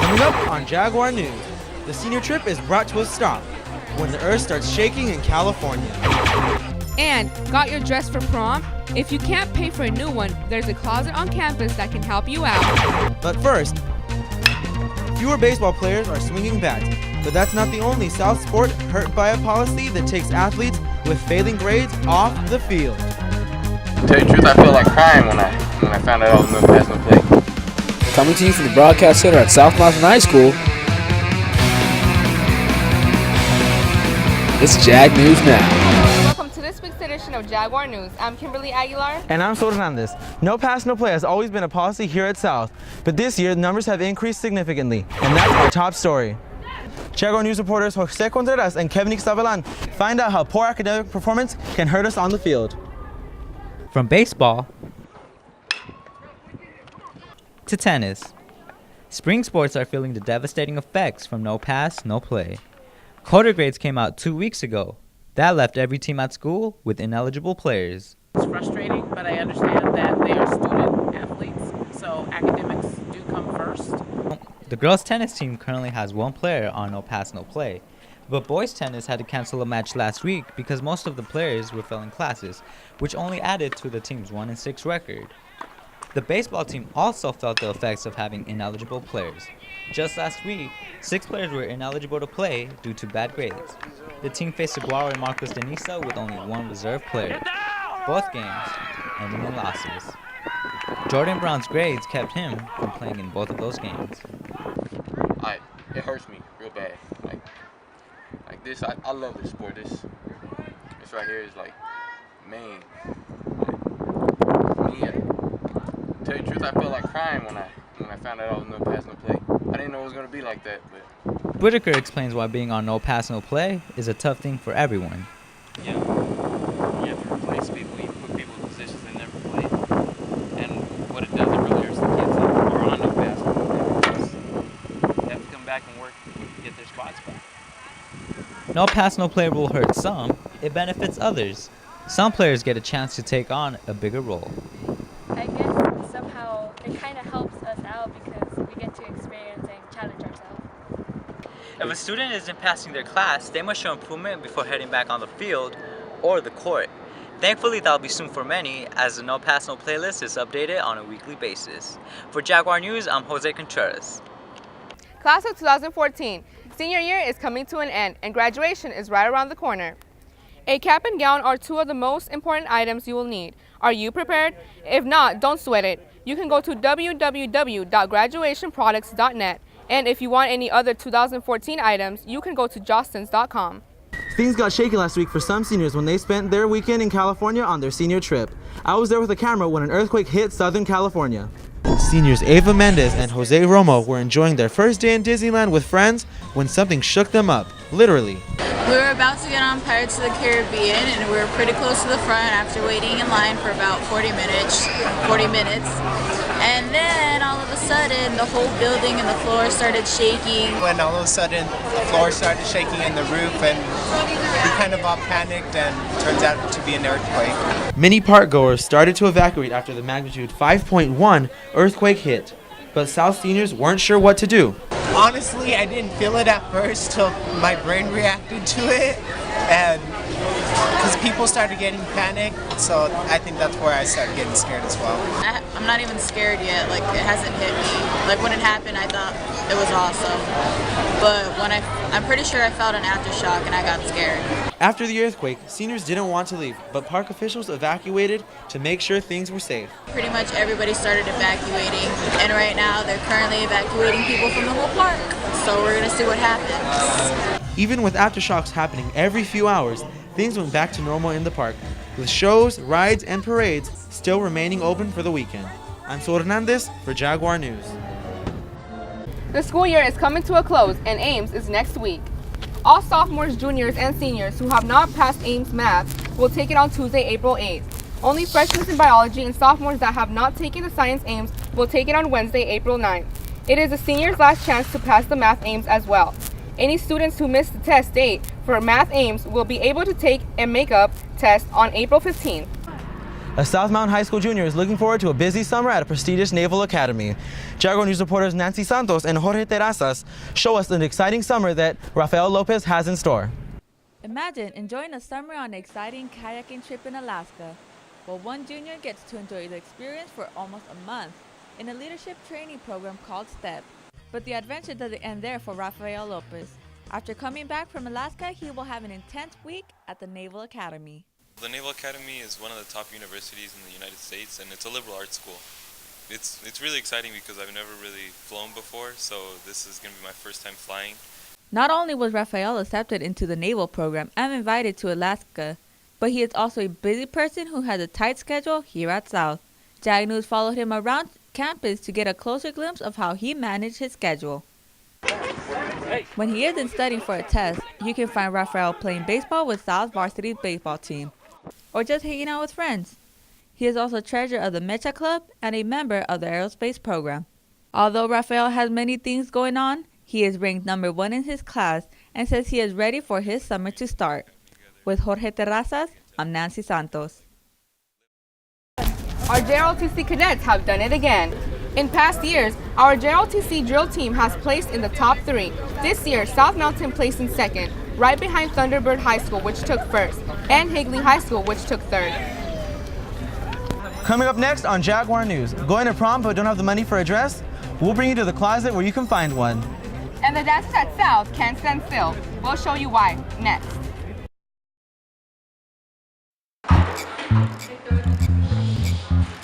Coming up on Jaguar News, the senior trip is brought to a stop when the earth starts shaking in California. And got your dress for prom? If you can't pay for a new one, there's a closet on campus that can help you out. But first, fewer baseball players are swinging bats, but that's not the only South sport hurt by a policy that takes athletes with failing grades off the field. To tell you the truth, I felt like crying when I found out I was no pass, no play. Coming to you from the Broadcast Center at South Mountain High School, it's Jag News Now. Welcome to this week's edition of Jaguar News. I'm Kimberly Aguilar. And I'm Sol Hernandez. No pass, no play has always been a policy here at South, but this year the numbers have increased significantly, and that's our top story. Jaguar News reporters Jose Contreras and Kevin Ixtabelan find out how poor academic performance can hurt us on the field. From baseball to tennis, spring sports are feeling the devastating effects from no pass, no play. Quarter grades came out 2 weeks ago. That left every team at school with ineligible players. It's frustrating, but I understand that they are student athletes, so academics do come first. The girls' tennis team currently has one player on no pass, no play. But boys' tennis had to cancel a match last week because most of the players were failing classes, which only added to the team's 1-6 record. The baseball team also felt the effects of having ineligible players. Just last week, 6 players were ineligible to play due to bad grades. The team faced Jaguar and Marcos Denisa with only one reserve player. Both games ending in losses. Jordan Brown's grades kept him from playing in both of those games. It hurts me real bad. Like this, I love this sport. This right here is like, man. To tell you the truth, I felt like crying when I found out I was no pass, no play. I didn't know it was gonna be like that, but. Whitaker explains why being on no pass, no play is a tough thing for everyone. Yeah, you have to replace people, you put people in positions they never played. And what it does, it really hurts the kids that are on no pass, no play, because they have to come back and work to get their spots back. No pass, no play will hurt some, it benefits others. Some players get a chance to take on a bigger role. I guess somehow it kind of helps us out because we get to experience and challenge ourselves. If a student isn't passing their class, they must show improvement before heading back on the field or the court. Thankfully, that'll be soon for many, as the No Pass No Play list is updated on a weekly basis. For Jaguar News, I'm Jose Contreras. Class of 2014, senior year is coming to an end and graduation is right around the corner. A cap and gown are two of the most important items you will need. Are you prepared? If not, don't sweat it. You can go to www.graduationproducts.net. And if you want any other 2014 items, you can go to jostens.com. Things got shaky last week for some seniors when they spent their weekend in California on their senior trip. I was there with a camera when an earthquake hit Southern California. Seniors Ava Mendez and Jose Romo were enjoying their first day in Disneyland with friends when something shook them up, literally. We were about to get on Pirates of the Caribbean and we were pretty close to the front after waiting in line for about 40 minutes. And then all of a sudden the whole building and the floor started shaking. When all of a sudden the floor started shaking and the roof, and we kind of all panicked, and turns out to be an earthquake. Many park goers started to evacuate after the magnitude 5.1 earthquake hit, but South seniors weren't sure what to do. Honestly, I didn't feel it at first till my brain reacted to it, and because people started getting panicked, so I think that's where I started getting scared as well. I'm not even scared yet, like it hasn't hit me. Like when it happened, I thought it was awesome. But I'm pretty sure I felt an aftershock and I got scared. After the earthquake, seniors didn't want to leave, but park officials evacuated to make sure things were safe. Pretty much everybody started evacuating, and right now they're currently evacuating people from the whole park. So we're gonna see what happens. Even with aftershocks happening every few hours, things went back to normal in the park, with shows, rides, and parades still remaining open for the weekend. I'm Sol Hernandez for Jaguar News. The school year is coming to a close and Ames is next week. All sophomores, juniors, and seniors who have not passed Ames Math will take it on Tuesday, April 8th. Only freshmen in biology and sophomores that have not taken the Science Ames will take it on Wednesday, April 9th. It is the seniors' last chance to pass the Math Ames as well. Any students who missed the test date for Math Ames will be able to take a makeup test on April 15th. A South Mountain High School junior is looking forward to a busy summer at a prestigious naval academy. Jaguar News reporters Nancy Santos and Jorge Terrazas show us an exciting summer that Rafael Lopez has in store. Imagine enjoying a summer on an exciting kayaking trip in Alaska. Well, one junior gets to enjoy the experience for almost a month in a leadership training program called STEP. But the adventure doesn't end there for Rafael Lopez. After coming back from Alaska, he will have an intense week at the Naval Academy. The Naval Academy is one of the top universities in the United States, and it's a liberal arts school. It's really exciting because I've never really flown before, so this is going to be my first time flying. Not only was Rafael accepted into the naval program and invited to Alaska, but he is also a busy person who has a tight schedule here at South. Jag News followed him around campus to get a closer glimpse of how he managed his schedule. When he isn't studying for a test, you can find Rafael playing baseball with South's varsity baseball team, or just hanging out with friends. He is also treasurer of the Mecha Club and a member of the aerospace program. Although Rafael has many things going on, he is ranked #1 in his class and says he is ready for his summer to start. With Jorge Terrazas, I'm Nancy Santos. Our JROTC cadets have done it again. In past years, our JROTC drill team has placed in the top 3. This year, South Mountain placed in 2nd, right behind Thunderbird High School, which took 1st, and Higley High School, which took 3rd. Coming up next on Jaguar News, going to prom but don't have the money for a dress? We'll bring you to the closet where you can find one. And the dancers at South can't stand still. We'll show you why next.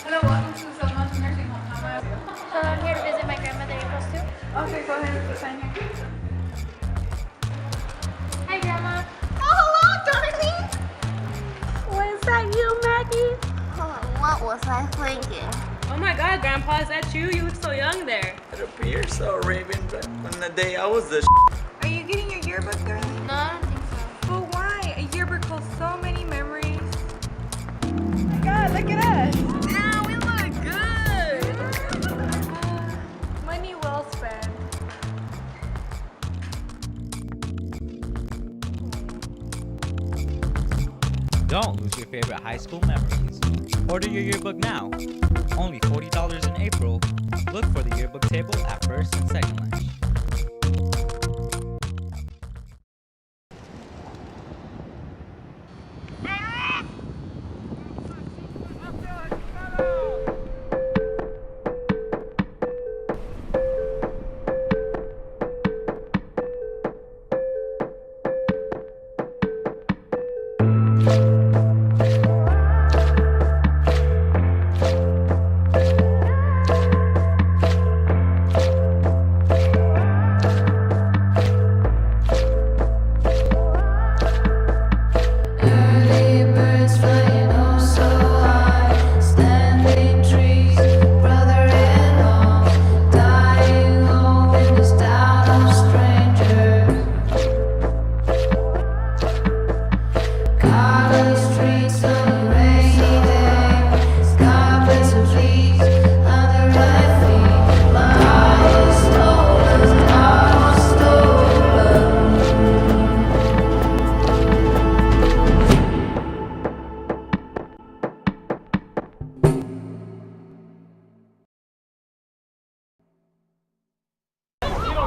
Hello, welcome to the South Mountain Nursing Home. So I'm here to visit my grandmother April too. Okay, go ahead, sign here. Hi, Grandma. Oh, hello, darling. Was that you, Maggie? Oh, what was I thinking? Oh my God, Grandpa, is that you? You look so young there. It appears so, Raven, but on the day I was the Are you getting your yearbook, girlie? No, I don't think so. But why? A yearbook holds so many memories. Oh my God, look at us. Yeah, we look good. Money well spent. Don't lose your favorite high school memories. Order your yearbook now. Only $40 in April. Look for the yearbook table at first and second lunch.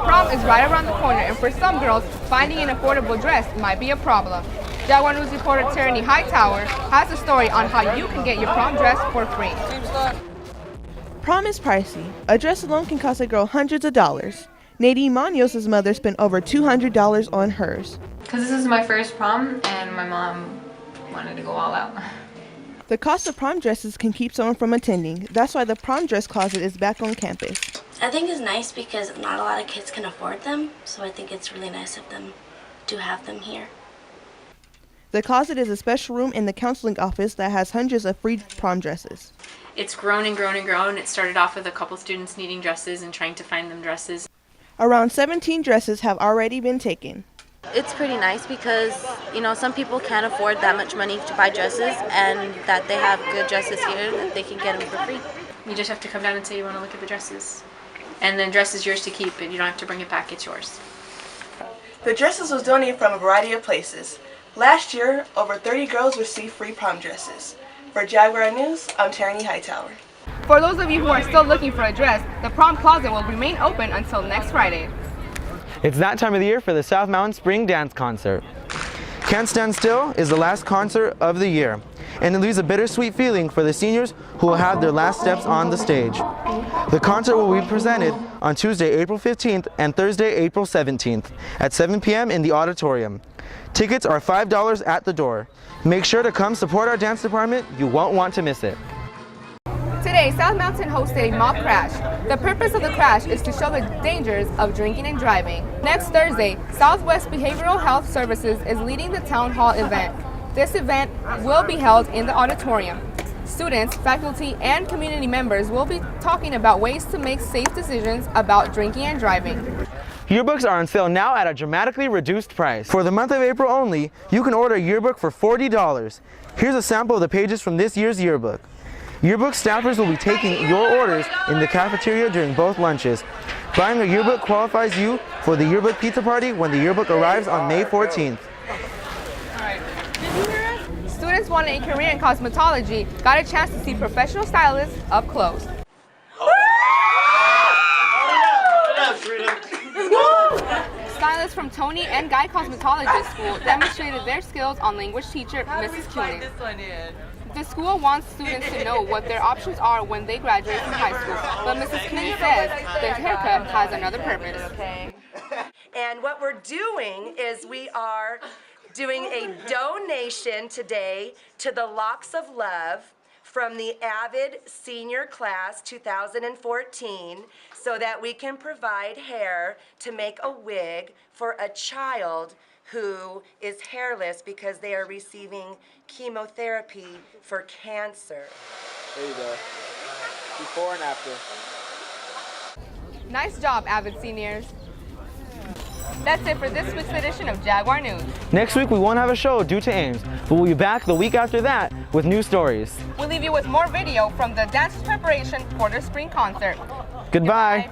Prom is right around the corner, and for some girls, finding an affordable dress might be a problem. Jaguar News reporter Tierney Hightower has a story on how you can get your prom dress for free. Prom is pricey. A dress alone can cost a girl hundreds of dollars. Nadine Munoz' mother spent over $200 on hers. Because this is my first prom, and my mom wanted to go all out. The cost of prom dresses can keep someone from attending. That's why the prom dress closet is back on campus. I think it's nice because not a lot of kids can afford them, so I think it's really nice of them to have them here. The closet is a special room in the counseling office that has hundreds of free prom dresses. It's grown and grown and grown. It started off with a couple students needing dresses and trying to find them dresses. Around 17 dresses have already been taken. It's pretty nice because, some people can't afford that much money to buy dresses, and that they have good dresses here that they can get them for free. You just have to come down and say you want to look at the dresses. And then dress is yours to keep, and you don't have to bring it back, it's yours. The dresses was donated from a variety of places. Last year, over 30 girls received free prom dresses. For Jaguar News, I'm Tierney Hightower. For those of you who are still looking for a dress, the prom closet will remain open until next Friday. It's that time of the year for the South Mountain Spring Dance Concert. Can't Stand Still is the last concert of the year, and it leaves a bittersweet feeling for the seniors who will have their last steps on the stage. The concert will be presented on Tuesday, April 15th and Thursday, April 17th at 7 p.m. in the auditorium. Tickets are $5 at the door. Make sure to come support our dance department. You won't want to miss it. Today, South Mountain hosted a mock crash. The purpose of the crash is to show the dangers of drinking and driving. Next Thursday, Southwest Behavioral Health Services is leading the town hall event. This event will be held in the auditorium. Students, faculty, and community members will be talking about ways to make safe decisions about drinking and driving. Yearbooks are on sale now at a dramatically reduced price. For the month of April only, you can order a yearbook for $40. Here's a sample of the pages from this year's yearbook. Yearbook staffers will be taking your orders in the cafeteria during both lunches. Buying a yearbook qualifies you for the yearbook pizza party when the yearbook arrives on May 14th. Students wanting a career in cosmetology got a chance to see professional stylists up close. Stylists from Tony and Guy Cosmetologist School demonstrated their skills on language teacher Mrs. Kuning. The school wants students to know what their options are when they graduate from high school, but Mrs. Kuning says their haircut has another purpose. And what we're doing is we are doing a donation today to the Locks of Love from the Avid Senior Class 2014 so that we can provide hair to make a wig for a child who is hairless because they are receiving chemotherapy for cancer. There you go. Before and after. Nice job, Avid seniors. That's it for this week's edition of Jaguar News. Next week we won't have a show due to Ames, but we'll be back the week after that with new stories. We'll leave you with more video from the dance preparation for the spring concert. Goodbye.